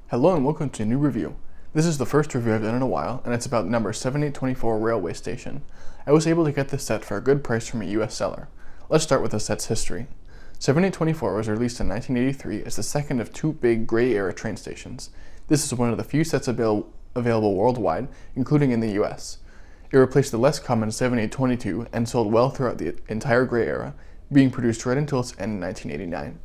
Hello and welcome to a new review. This is the first review I've done in a while, and it's about number 7824 Railway Station. I was able to get this set for a good price from a US seller. Let's start with the set's history. 7824 was released in 1983 as the second of two big gray-era train stations. This is one of the few sets available worldwide, including in the US. It replaced the less common 7822 and sold well throughout the entire gray era, being produced right until its end in 1989.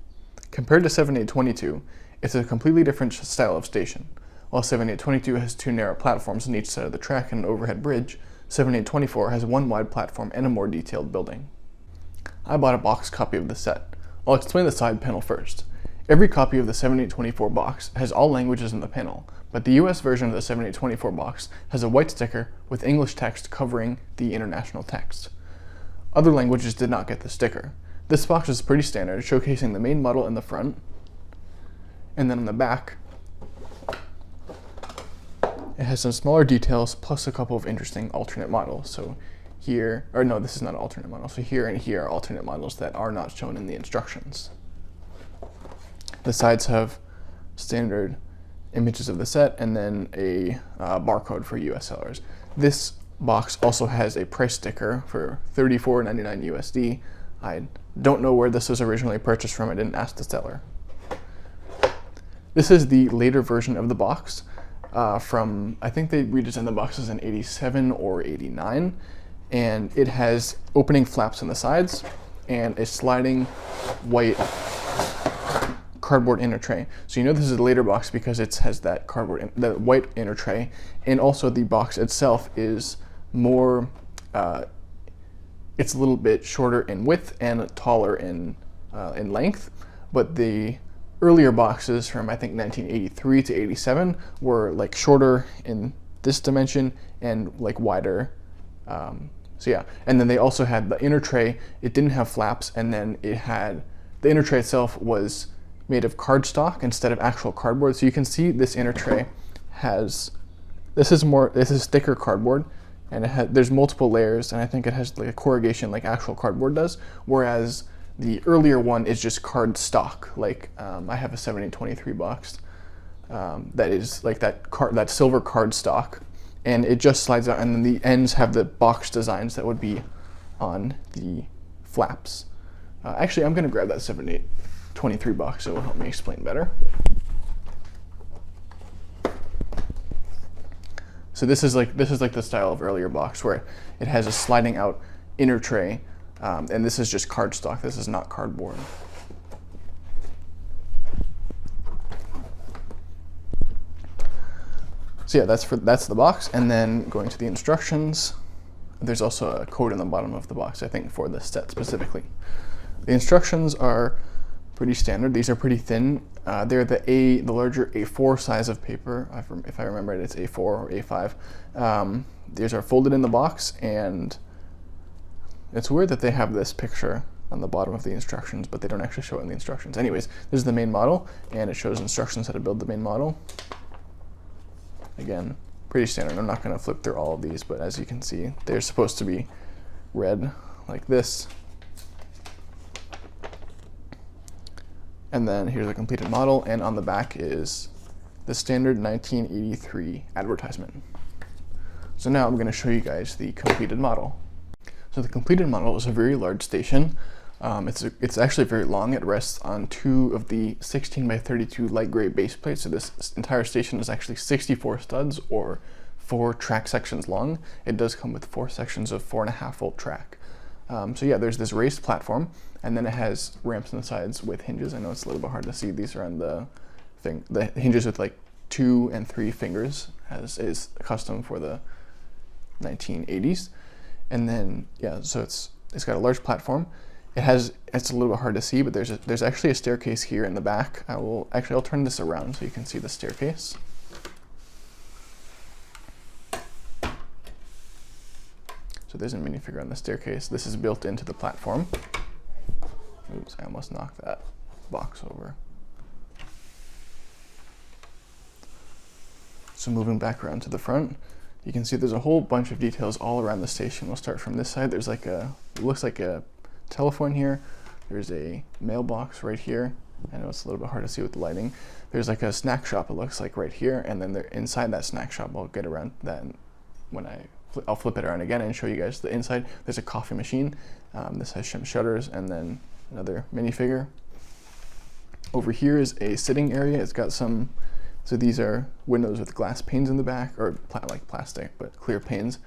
Compared to 7822, it's a completely different style of station. While 7822 has two narrow platforms on each side of the track and an overhead bridge, 7824 has one wide platform and a more detailed building. I bought a box copy of the set. I'll explain the side panel first. Every copy of the 7824 box has all languages in the panel, but the US version of the 7824 box has a white sticker with English text covering the international text. Other languages did not get the sticker. This box is pretty standard, showcasing the main model in the front, and then on the back, it has some smaller details plus a couple of interesting alternate models. So here, or no, this is not an alternate model. So here and here are alternate models that are not shown in the instructions. The sides have standard images of the set and then a barcode for US sellers. This box also has a price sticker for $34.99 USD. I don't know where this was originally purchased from. I didn't ask the seller. This is the later version of the box from, I think they redesigned the boxes in 87 or 89, and it has opening flaps on the sides and a sliding white cardboard inner tray. So you know this is a later box because it has that the white inner tray, and also the box itself is more, it's a little bit shorter in width and taller in length, but the earlier boxes from I think 1983 to 87 were like shorter in this dimension and like wider. So yeah, and then they also had the inner tray. It didn't have flaps, and then it had, the inner tray itself was made of cardstock instead of actual cardboard. So you can see this inner tray has, this is thicker cardboard, and there's multiple layers, and I think it has like a corrugation like actual cardboard does, whereas the earlier one is just card stock. Like I have a 7823 box that is like that silver card stock, and it just slides out, and then the ends have the box designs that would be on the flaps. Actually, I'm gonna grab that 7823 box, so it will help me explain better. So this is like the style of earlier box where it has a sliding out inner tray. And this is just cardstock. This is not cardboard. So yeah, that's the box. And then going to the instructions, there's also a code on the bottom of the box, I think, for this set specifically. The instructions are pretty standard. These are pretty thin. They're the larger A4 size of paper. If I remember it, it's A4 or A5. These are folded in the box, and it's weird that they have this picture on the bottom of the instructions, but they don't actually show it in the instructions. Anyways, this is the main model, and it shows instructions how to build the main model. Again, pretty standard. I'm not going to flip through all of these, but as you can see, they're supposed to be read like this. And then here's a completed model, and on the back is the standard 1983 advertisement. So now I'm going to show you guys the completed model. So the completed model is a very large station. It's actually very long. It rests on two of the 16 by 32 light gray base plates. So this entire station is actually 64 studs, or 4 track sections long. It does come with 4 sections of 4.5 volt track. So yeah, there's this raised platform, and then it has ramps on the sides with hinges. I know it's a little bit hard to see. These are on the hinges with like 2 and 3 fingers, as is custom for the 1980s. And then, yeah, so it's got a large platform. It's a little bit hard to see, but there's actually a staircase here in the back. I'll turn this around so you can see the staircase. So there's a minifigure on the staircase. This is built into the platform. Oops, I almost knocked that box over. So moving back around to the front, you can see there's a whole bunch of details all around the station. We'll start from this side. There's like it looks like a telephone here. There's a mailbox right here. I know it's a little bit hard to see with the lighting. There's like a snack shop, it looks like right here, and then inside that snack shop, I'll get around that when I'll flip it around again and show you guys the inside. There's a coffee machine. This has some shutters and then another minifigure. Over here is a sitting area. It's got some, so these are windows with glass panes in the back, or like plastic, but clear panes,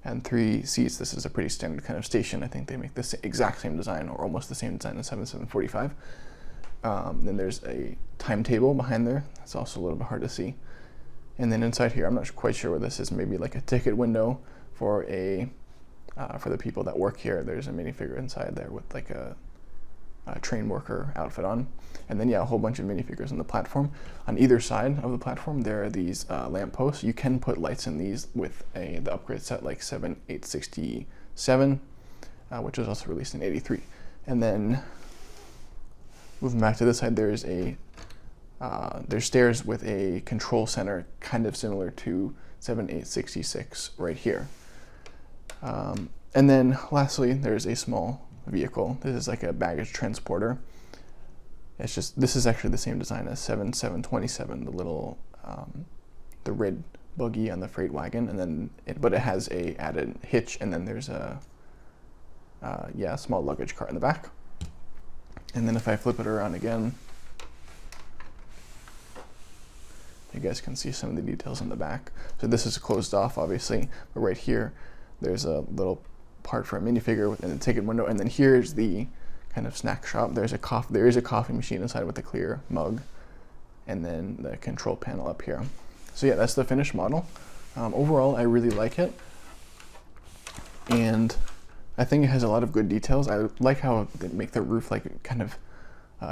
and 3 seats. This is a pretty standard kind of station. I think they make the exact same design, or almost the same design as 7745. Then there's a timetable behind there. It's also a little bit hard to see. And then inside here, I'm not quite sure what this is. Maybe like a ticket window for the people that work here. There's a minifigure inside there with like a train worker outfit on. And then, yeah, a whole bunch of minifigures on the platform. On either side of the platform, there are these lamp posts. You can put lights in these with the upgrade set like 7867, which was also released in 83. And then moving back to this side, there's stairs with a control center, kind of similar to 7866 right here. And then lastly, there's a small vehicle. This is like a baggage transporter. This is actually the same design as 7727, the little, the red buggy on the freight wagon, and then but it has a added hitch, and then there's a small luggage cart in the back. And then if I flip it around again, you guys can see some of the details in the back. So this is closed off, obviously, but right here, there's a little part for a minifigure within the ticket window, and then here's the kind of snack shop. There is a coffee machine inside with a clear mug, and then the control panel up here. So yeah, that's the finished model. Overall, I really like it, and I think it has a lot of good details. I like how they make the roof like kind of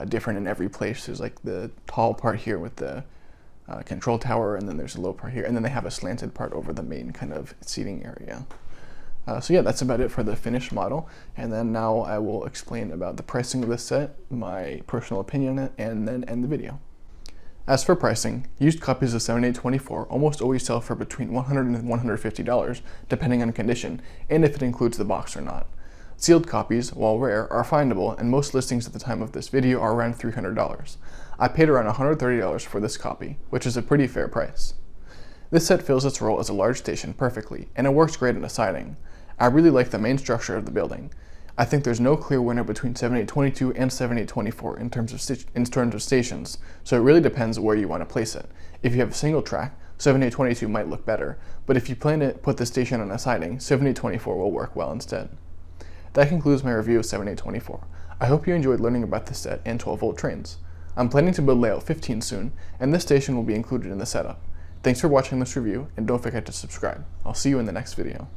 different in every place. There's like the tall part here with the control tower, and then there's a low part here, and then they have a slanted part over the main kind of seating area. So yeah, that's about it for the finished model, and then now I will explain about the pricing of this set, my personal opinion on it, and then end the video. As for pricing, used copies of 7824 almost always sell for between $100 and $150, depending on condition, and if it includes the box or not. Sealed copies, while rare, are findable, and most listings at the time of this video are around $300. I paid around $130 for this copy, which is a pretty fair price. This set fills its role as a large station perfectly, and it works great in a siding. I really like the main structure of the building. I think there's no clear winner between 7822 and 7824 in terms of stations, so it really depends where you want to place it. If you have a single track, 7822 might look better, but if you plan to put the station on a siding, 7824 will work well instead. That concludes my review of 7824. I hope you enjoyed learning about this set and 12-volt trains. I'm planning to build layout 15 soon, and this station will be included in the setup. Thanks for watching this review, and don't forget to subscribe. I'll see you in the next video.